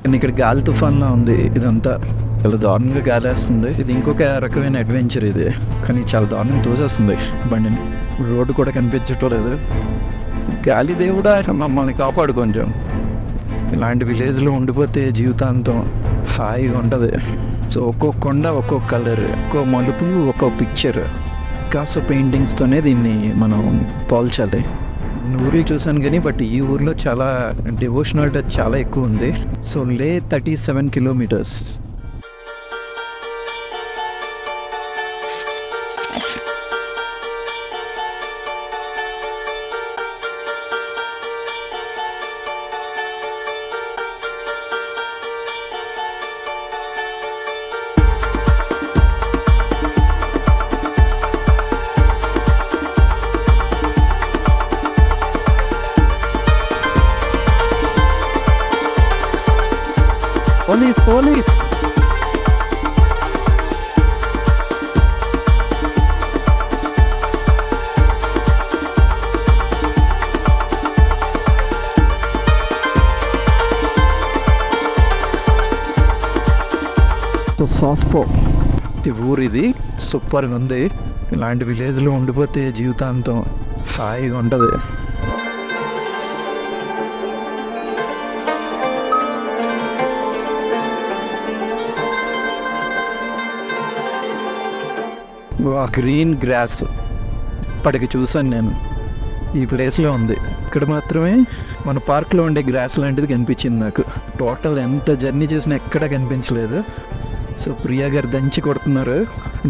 కానీ ఇక్కడ గాలి తుఫాన్లా ఉంది. ఇదంతా చాలా దారుణంగా గాలి వేస్తుంది. ఇది ఇంకొక రకమైన అడ్వెంచర్ ఇది, కానీ చాలా దారుణంగా తోసేస్తుంది బండిని. రోడ్డు కూడా కనిపించటం లేదు. గాలి దేవుడా మమ్మల్ని కాపాడు కొంచెం. ఇలాంటి విలేజ్లో ఉండిపోతే జీవితాంతం హాయిగా ఉంటుంది. సో ఒక్కొక్క కొండ ఒక్కొక్క కలర్, ఒక్కో మలుపు ఒక్కో పిక్చర్, కాస్త పెయింటింగ్స్తోనే దీన్ని మనం పోల్చాలి. ఊరిలో చూసాను కానీ బట్ ఈ ఊర్లో చాలా డివోషనల్ టచ్ చాలా ఎక్కువ ఉంది. సో లే 37 కిలోమీటర్స్. పోలీస్ సాస్పో ఊరు ఇది సూపర్గా ఉంది. ఇలాంటి విలేజ్లో ఉండిపోతే జీవితాంతం హాయిగా ఉంటుంది. గ్రీన్ గ్రాస్ ఇప్పటికి చూసాను నేను. ఈ ప్లేస్లో ఉంది. ఇక్కడ మాత్రమే మన పార్క్లో ఉండే గ్రాస్ లాంటిది కనిపించింది నాకు. టోటల్ ఎంత జర్నీ చేసినా ఎక్కడ కనిపించలేదు. సో ప్రియా గారు దంచి కొడుతున్నారు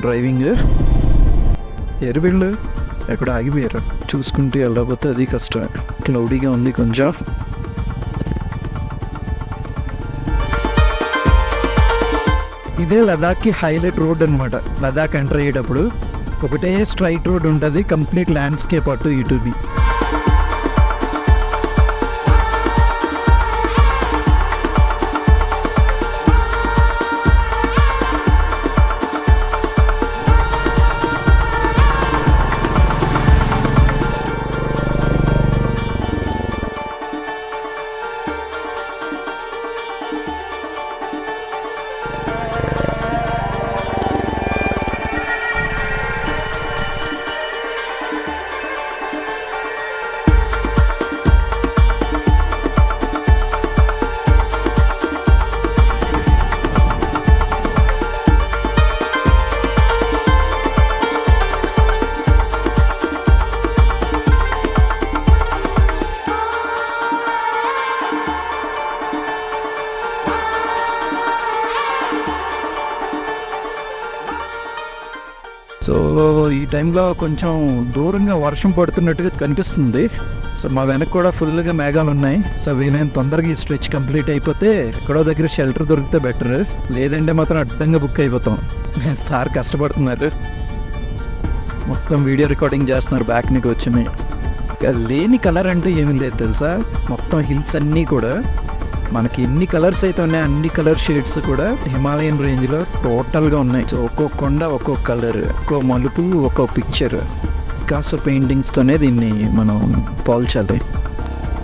డ్రైవింగ్. ఎరువిళ్ళు ఎక్కడ ఆగిపోయారు. చూసుకుంటూ వెళ్ళకపోతే అది కష్టం. క్లౌడీగా ఉంది కొంచెం. ఇదే లదాఖ్కి హైలైట్ రోడ్ అనమాట. లదాఖ్ ఎంటర్ అయ్యేటప్పుడు ఒకటే స్ట్రైట్ రోడ్ ఉంటుంది, కంప్లీట్ ల్యాండ్స్కేప్ అటు ఇటుది. సో ఈ టైంలో కొంచెం దూరంగా వర్షం పడుతున్నట్టుగా కనిపిస్తుంది. సో మా వెనక కూడా ఫుల్గా మేఘాలు ఉన్నాయి. సో వీలైన తొందరగా ఈ స్ట్రెచ్ కంప్లీట్ అయిపోతే ఎక్కడో దగ్గర షెల్టర్ దొరికితే బెటర్, లేదంటే మాత్రం అడ్డంగా బుక్ అయిపోతాం. సార్ కష్టపడుతున్నారు, మొత్తం వీడియో రికార్డింగ్ చేస్తున్నారు బ్యాక్ నుంచి వచ్చినాయి. లేని కలర్ అంటే ఏమీ లేదు తెలుసా. మొత్తం హిల్స్ అన్నీ కూడా మనకి ఎన్ని కలర్స్ అయితే ఉన్నాయి అన్ని కలర్ షేడ్స్ కూడా హిమాలయన్ రేంజ్లో టోటల్గా ఉన్నాయి. సో ఒక్కొక్క కొండ ఒక్కొక్క కలర్, ఒక్కో మలుపు ఒక్కో పిక్చర్, కాస్త పెయింటింగ్స్తోనే దీన్ని మనం పోల్చాలి.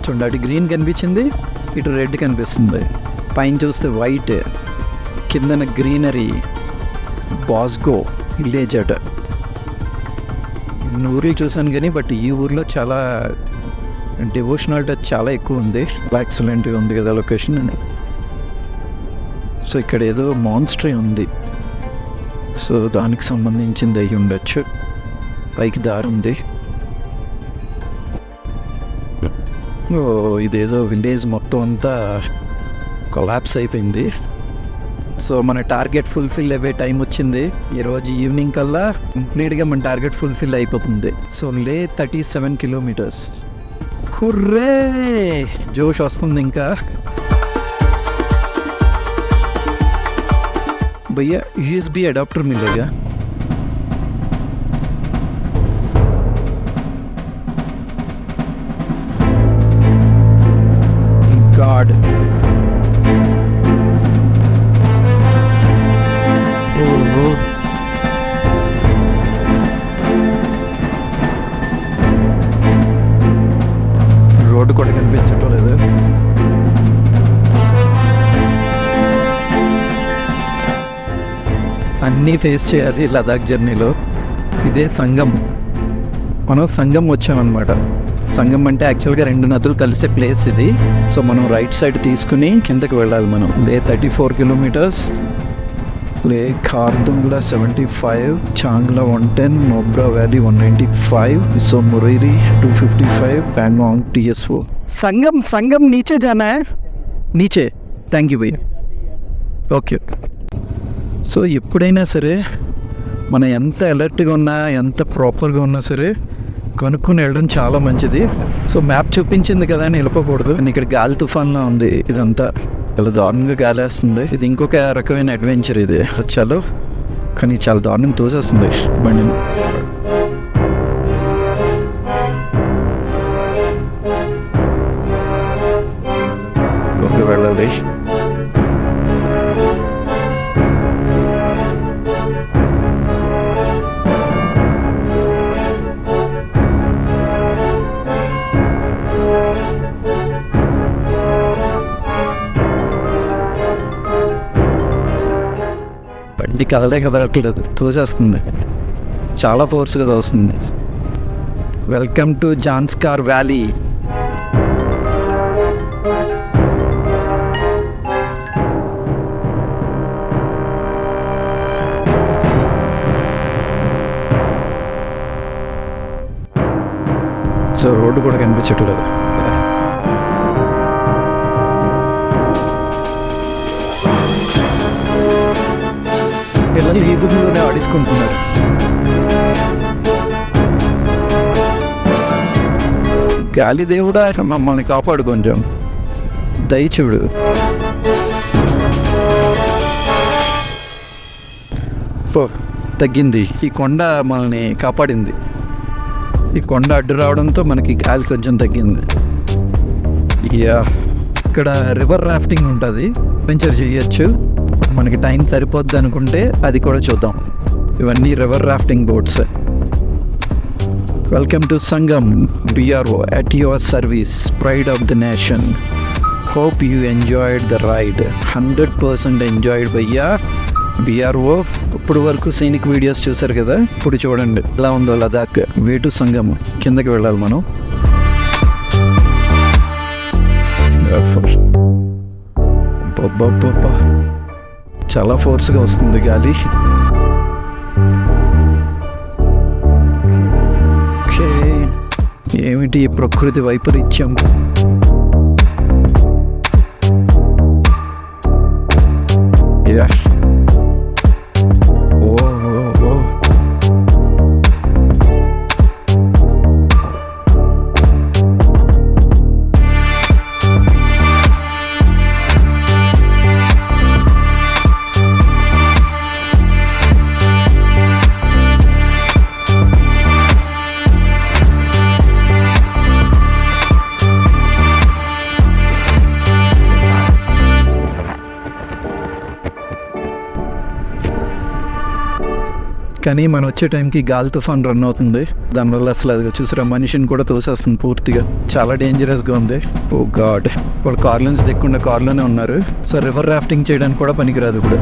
చూడండి, అటు గ్రీన్ కనిపించింది, ఇటు రెడ్ కనిపిస్తుంది. పైన చూస్తే వైట్, కిందన గ్రీనరీ, బాస్గో విలేజ్ అట. ఊరిలో చూసాను కానీ బట్ ఈ ఊర్లో చాలా డివోషనల్ టచ్ చాలా ఎక్కువ ఉంది. ఎక్సలెంట్గా ఉంది కదా లొకేషన్. సో ఇక్కడ ఏదో మాన్స్ట్రీ ఉంది, సో దానికి సంబంధించింది అయ్యి ఉండొచ్చు. పైకి దారి ఉంది. ఇదేదో విలేజ్ మొత్తం అంతా కొలాప్స్ అయిపోయింది. సో మన టార్గెట్ ఫుల్ఫిల్ అయ్యే టైం వచ్చింది. ఈరోజు ఈవినింగ్ కల్లా కంప్లీట్గా మన టార్గెట్ ఫుల్ఫిల్ అయిపోతుంది. సో లే 37 కిలోమీటర్స్. హుర్రే, జోష్ వస్తుంది ఇంకా. भैया USB अडाप्टर मिलेगा? God. Oh. రోడ్డు కూడా కనిపించటం లేదు. అన్నీ ఫేస్ చేయాలి లదాఖ్ జర్నీలో. ఇదే సంగం, మనం సంగం వచ్చామన్నమాట. సంగం అంటే యాక్చువల్గా 2 నదులు కలిసే ప్లేస్ ఇది. సో మనం రైట్ సైడ్ తీసుకుని కిందకి వెళ్ళాలి. మనం లే 34 kilometres, Leh Khardungla 75, Changla 110, Nubra valley 195, Tso Moriri 255, Pangong TS4. Sangam Sangam नीचे जाना है, नीचे. థ్యాంక్ యూ భయ్య. ఓకే. సో ఎప్పుడైనా సరే మనం ఎంత అలర్ట్గా ఉన్నా, ఎంత ప్రాపర్గా ఉన్నా సరే కనుక్కొని వెళ్ళడం చాలా మంచిది. సో మ్యాప్ చూపించింది కదా అని వెళ్ళిపోకూడదు. ఇక్కడ గాలి తుఫాన్లా ఉంది, ఇదంతా చాలా దారుణంగా గాలి వేస్తుంది. ఇది ఇంకొక రకమైన అడ్వెంచర్. ఇది చలో, కానీ చాలా దారుణంగా తోసేస్తుంది బండిని. ఓకే, వెళ్ళాలి. బండి కదలే కదలట్లేదు, తోసేస్తుంది, చాలా ఫోర్స్గా తోస్తుంది. Welcome to Zanskar valley. So road కూడా కనిపించట్లేదు. పిల్లలు ఈదులోనే ఆడించుకుంటున్నారు. గాలి దేవుడా మమ్మల్ని కాపాడు, కొంచెం దయచూడు. తగ్గింది. ఈ కొండ మనల్ని కాపాడింది. ఈ కొండ అడ్డు రావడంతో మనకి గాలి కొంచెం తగ్గింది. ఇక్కడ రివర్ రాఫ్టింగ్ ఉంటుంది, అడ్వెంచర్ చేయొచ్చు. మనకి టైం సరిపోద్ది అనుకుంటే అది కూడా చూద్దాం. ఇవన్నీ river rafting boats. Welcome to Sangam BRO at your service, pride of the nation. Hope you enjoyed the ride. 100% enjoyed భయ్యా. BRO. ఇప్పుడు వరకు సైనిక్ వీడియోస్ చూసారు కదా, ఇప్పుడు చూడండి ఎలా ఉందో లదాఖ్. వే టు సంగం, కిందకి వెళ్ళాలి మనం. చాలా ఫోర్స్గా వస్తుంది గాలి. ఏమిటి ఈ ప్రకృతి వైపరీత్యం? కానీ మనం వచ్చే టైంకి గాలి తుఫాన్ రన్ అవుతుంది. దానివల్ల అసలు అది చూసారా, మనిషిని కూడా తోసేస్తుంది పూర్తిగా. చాలా డేంజరస్గా ఉంది. ఓ గాడ్, వాళ్ళు కార్లో నుంచి దిక్కుండా కార్లోనే ఉన్నారు. సో రివర్ రాఫ్టింగ్ చేయడానికి కూడా పనికిరాదు కూడా,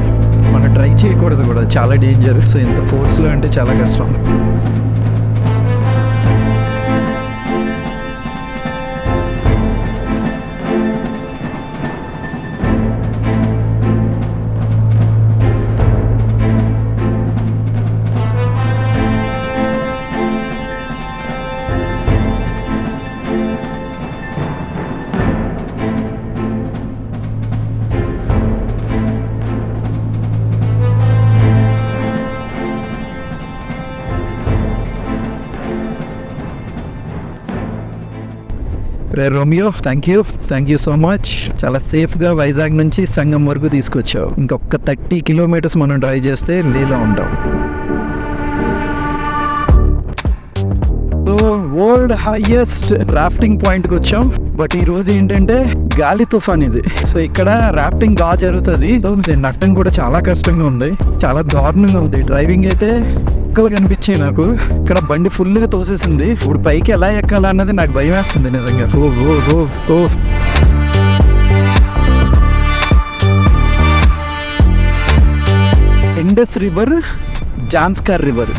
మనం ట్రై చేయకూడదు కూడా, చాలా డేంజర్. సో ఇంత ఫోర్స్లో అంటే చాలా కష్టం. Ray Romeo, thank you so much. చాలా సేఫ్గా వైజాగ్ నుంచి సంగం వరకు తీసుకొచ్చావు. ఇంకొక 30 కిలోమీటర్స్ మనం డ్రైవ్ చేస్తే లేలో ఉంటాం. వరల్డ్ హైయెస్ట్ రాఫ్టింగ్ పాయింట్కి వచ్చాం. బట్ ఈ రోజు ఏంటంటే గాలి తుఫాన్ ఇది. సో ఇక్కడ రాఫ్టింగ్ బాగా జరుగుతుంది. నట్టం కూడా చాలా కష్టంగా ఉంది, చాలా దారుణంగా ఉంది. డ్రైవింగ్ అయితే ఎక్కలు కనిపించాయి నాకు. ఇక్కడ బండి ఫుల్గా తోసేసింది. ఇప్పుడు పైకి ఎలా ఎక్కాలన్నది నాకు భయం వేస్తుంది నిజంగా. ఇండస్ రివర్, జాన్స్కార్ రివర్,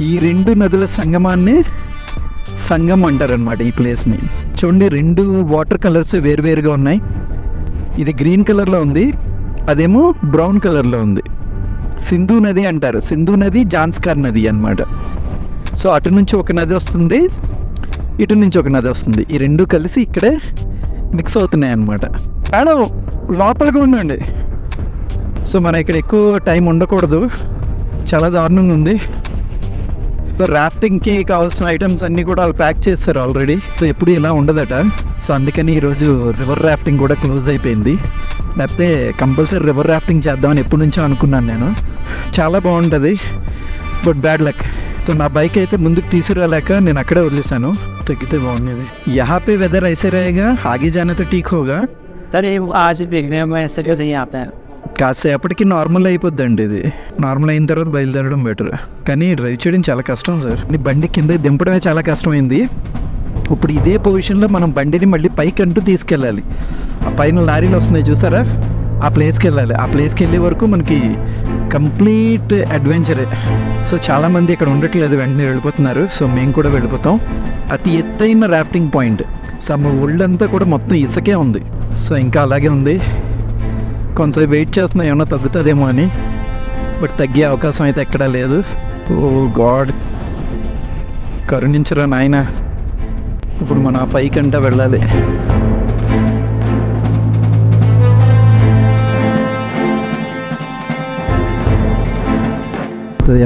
ఈ రెండు నదుల సంగమాన్ని సంగం అంటారనమాట ఈ ప్లేస్ని. చూడండి, రెండు వాటర్ కలర్స్ వేరువేరుగా ఉన్నాయి. ఇది గ్రీన్ కలర్లో ఉంది, అదేమో బ్రౌన్ కలర్లో ఉంది. సింధు నది అంటారు. సింధు నది, జాన్స్కార్ నది అన్నమాట. సో అటు నుంచి ఒక నది వస్తుంది, ఇటు నుంచి ఒక నది వస్తుంది. ఈ రెండు కలిసి ఇక్కడే మిక్స్ అవుతున్నాయి అన్నమాట. మేడం లోపలికి ఉండండి. సో మన ఇక్కడ ఎక్కువ టైం ఉండకూడదు, చాలా దారుణంగా ఉంది. సో రాఫ్టింగ్కి కావాల్సిన ఐటమ్స్ అన్నీ కూడా వాళ్ళు ప్యాక్ చేస్తారు ఆల్రెడీ. సో ఎప్పుడు ఇలా ఉండదట. సో అందుకని ఈరోజు రివర్ రాఫ్టింగ్ కూడా క్లోజ్ అయిపోయింది. లేకపోతే కంపల్సరీ రివర్ రాఫ్టింగ్ చేద్దామని ఎప్పటి నుంచో అనుకున్నాను నేను. చాలా బాగుంటుంది, బట్ బ్యాడ్ లక్. సో నా బైక్ అయితే ముందుకు తీసుకురాలేక నేను అక్కడే వదిలేసాను. తగ్గితే బాగుండేది. यहाँ पे वेदर ऐसे रहेगा, आगे जाने तो ठीक होगा. सर ये आज देखने में ऐसा क्यों नहीं आता है? కాసేపటికి నార్మల్ అయిపోద్దండి. ఇది నార్మల్ అయిన తర్వాత బయలుదేరడం బెటర్. కానీ డ్రైవ్ చేయడం చాలా కష్టం సార్. నీ బండి కింద దింపడమే చాలా కష్టమైంది. ఇప్పుడు ఇదే పొజిషన్లో మనం బండిని మళ్ళీ పైకి అంటూ తీసుకెళ్ళాలి. ఆ పైన లారీలు వస్తున్నాయి చూసారా, ఆ ప్లేస్కి వెళ్ళాలి. ఆ ప్లేస్కి వెళ్ళే వరకు మనకి కంప్లీట్ అడ్వెంచరే. సో చాలామంది ఇక్కడ ఉండట్లేదు, వెంటనే వెళ్ళిపోతున్నారు. సో మేము కూడా వెళ్ళిపోతాం. అతి ఎత్తైన రాఫ్టింగ్ పాయింట్. సో మా ఒళ్ళంతా కూడా మొత్తం ఇసుకే ఉంది. సో ఇంకా అలాగే ఉంది. కొంచెం వెయిట్ చేస్తున్నా ఏమన్నా తగ్గుతుందేమో అని, బట్ తగ్గే అవకాశం అయితే ఎక్కడా లేదు. ఓ గాడ్, కరుణించరా నాయన. ఇప్పుడు మన పైకి అంటా వెళ్ళాలి.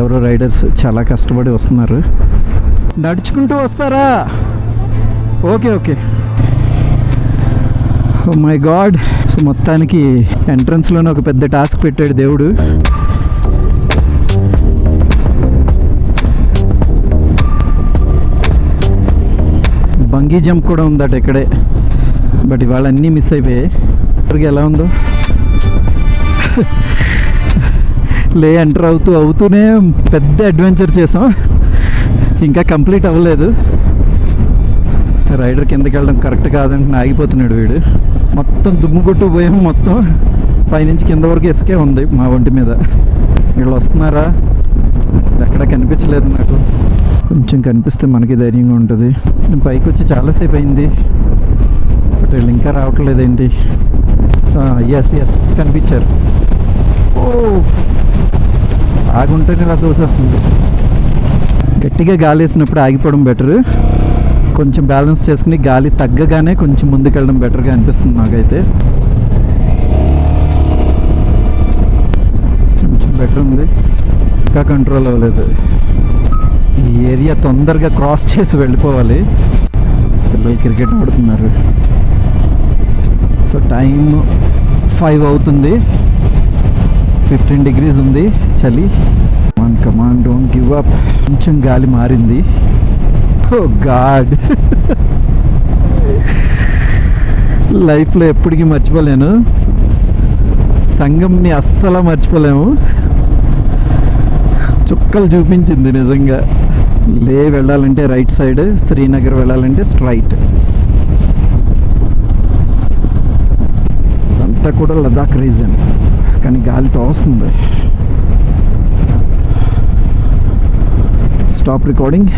ఎవరో రైడర్స్ చాలా కష్టపడి వస్తున్నారు. నడుచుకుంటూ వస్తారా? Okay okay. Oh my god. So మొత్తానికి ఎంట్రన్స్లోనే ఒక పెద్ద టాస్క్ పెట్టాడు దేవుడు. బంగీ జంప్ కూడా ఉందట ఇక్కడే, బట్ ఇవాళ అన్నీ మిస్ అయిపోయాయి. ఇప్పటికి ఎలా ఉందో ఎంటర్ అవుతూనే పెద్ద అడ్వెంచర్ చేసాం, ఇంకా కంప్లీట్ అవ్వలేదు. రైడర్ కిందకి వెళ్ళడం కరెక్ట్ కాదంటే ఆగిపోతున్నాడు వీడు. మొత్తం దుమ్ము కొట్టు పోయాం. మొత్తం పైనుంచి కింద వరకు ఇసుకే ఉంది మా ఒంటి మీద. వీళ్ళు వస్తున్నారా? ఎక్కడ కనిపించలేదు నాకు. కొంచెం కనిపిస్తే మనకి ధైర్యంగా ఉంటుంది. నేను పైకి వచ్చి చాలాసేపు అయింది, బట్ వీళ్ళు ఇంకా రావట్లేదేంటి? ఎస్ కనిపించారు. ఓ ఆగుంటేనే ఇలా దోసేస్తుంది. గట్టిగా గాలి వేసినప్పుడు ఆగిపోవడం బెటర్. కొంచెం బ్యాలెన్స్ చేసుకుని గాలి తగ్గగానే కొంచెం ముందుకెళ్ళడం బెటర్గా అనిపిస్తుంది నాకైతే. కొంచెం బెటర్ ఉంది, ఇంకా కంట్రోల్ అవ్వలేదు. ఈ ఏరియా తొందరగా క్రాస్ చేసి వెళ్ళిపోవాలి. పిల్లలు క్రికెట్ ఆడుతున్నారు. సో టైం 5 అవుతుంది. 15 degrees ఉంది చలి. Come on don't give up. కొంచెం గాలి మారింది. ఓ గాడ్, లైఫ్లో ఎప్పటికీ మర్చిపోలేను. సంగంని అస్సలు మర్చిపోలేము. చుక్కలు చూపించింది నిజంగా. లే వెళ్ళాలంటే రైట్ సైడ్, శ్రీనగర్ వెళ్ళాలంటే స్ట్రైట్. అంతా కూడా లదాఖ్ రీజన్, కానీ గాలితో వస్తుంది. Stop recording.